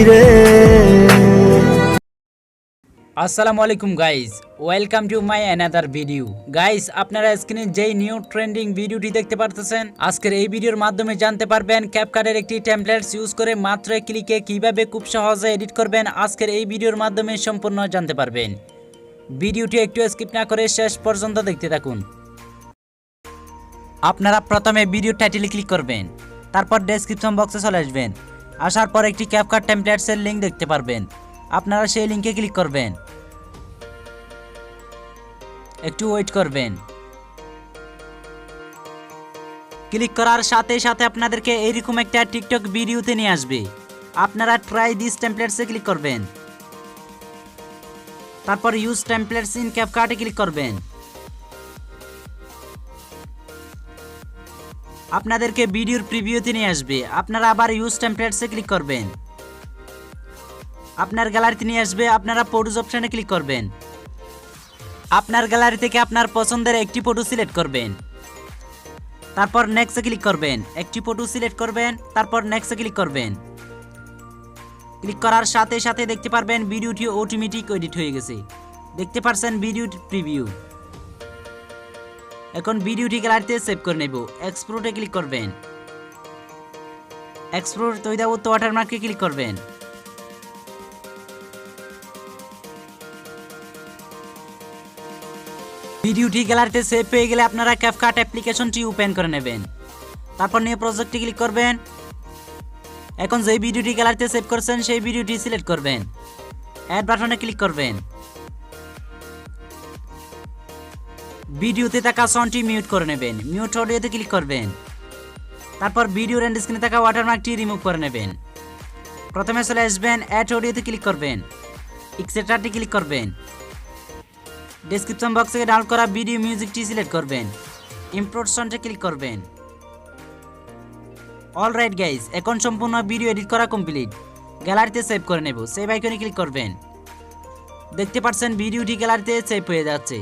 রে। আসসালামু আলাইকুম guys, welcome to my another video. Guys, আপনারা স্ক্রিনে যেই নিউ ট্রেন্ডিং ভিডিওটি দেখতে পারতেছেন, আজকের এই ভিডিওর মাধ্যমে জানতে পারবেন ক্যাপকাটের একটি টেমপ্লেটস ইউজ করে মাত্র এক ক্লিকে কিভাবে খুব সহজে এডিট করবেন। আজকের এই ভিডিওর মাধ্যমে সম্পূর্ণ জানতে পারবেন। ভিডিওটি একটু স্কিপ না করে শেষ পর্যন্ত দেখতে থাকুন। আপনারা প্রথমে ভিডিও টাইটেলে ক্লিক করবেন, তারপর ডেসক্রিপশন বক্সে চলে আসবেন। আসার পর একটি ক্যাপকাট টেমপ্লেটসের লিঙ্ক দেখতে পারবেন। আপনারা সেই লিঙ্কে ক্লিক করবেন, একটু ওয়েট করবেন। ক্লিক করার সাথে সাথে আপনাদেরকে এইরকম একটা টিকটক ভিডিওতে নিয়ে আসবে। আপনারা ট্রাই দিস টেমপ্লেটসে ক্লিক করবেন, তারপর ইউজ টেমপ্লেটস ইন ক্যাপকাটে ক্লিক করবেন। আপনাদেরকে ভিডিওর প্রিভিউতে নিয়ে আসবে। আপনারা আবার ইউজ টেমপ্লেটসে ক্লিক করবেন, আপনার গ্যালারিতে নিয়ে আসবে। আপনারা ফটোজ অপশনে ক্লিক করবেন। আপনার গ্যালারি থেকে আপনার পছন্দের একটি ফটো সিলেক্ট করবেন, তারপর নেক্সটে ক্লিক করবেন। একটি ফটো সিলেক্ট করবেন, তারপর নেক্সটে ক্লিক করবেন। ক্লিক করার সাথে সাথে দেখতে পারবেন ভিডিওটি অটোমেটিক এডিট হয়ে গেছে। দেখতে পাচ্ছেন ভিডিওর প্রিভিউ। এখন ভিডিওটি গ্যালারিতে সেভ করে নেব। এক্সপোর্টে ক্লিক করবেন, এক্সপোর্ট উইদাউট ওয়াটারমার্কে ক্লিক করবেন। ভিডিওটি গ্যালারিতে সেভ হয়ে গেলে আপনারা ক্যাপকাট অ্যাপ্লিকেশনটি ওপেন করে নেবেন, তারপর নিউ প্রজেক্টে ক্লিক করবেন। এখন যেই ভিডিওটি গ্যালারিতে সেভ করছেন সেই ভিডিওটি সিলেক্ট করবেন, অ্যাড বাটনে ক্লিক করবেন। ভিডিওতে থাকা সাউন্ডটি মিউট করে নেবেন, মিউট অডিওতে ক্লিক করবেন। তারপর ভিডিওর এন্ড স্ক্রিনে থাকা ওয়াটারমার্কটি রিমুভ করে নেবেন। প্রথমে চলে আসবেন, অ্যাড অডিওতে ক্লিক করবেন, এক্সট্রাটি ক্লিক করবেন। ডেসক্রিপশন বক্স থেকে ডাউনলোড করা ভিডিও মিউজিকটি সিলেক্ট করবেন, ইম্পোর্ট সাউন্ডে ক্লিক করবেন। অলরাইট গাইস, এখন সম্পূর্ণ ভিডিও এডিট করা কমপ্লিট। গ্যালারিতে সেভ করে নেব, সেভ আইকনে ক্লিক করবেন। দেখতে পাচ্ছেন ভিডিওটি গ্যালারিতে সেভ হয়ে যাচ্ছে।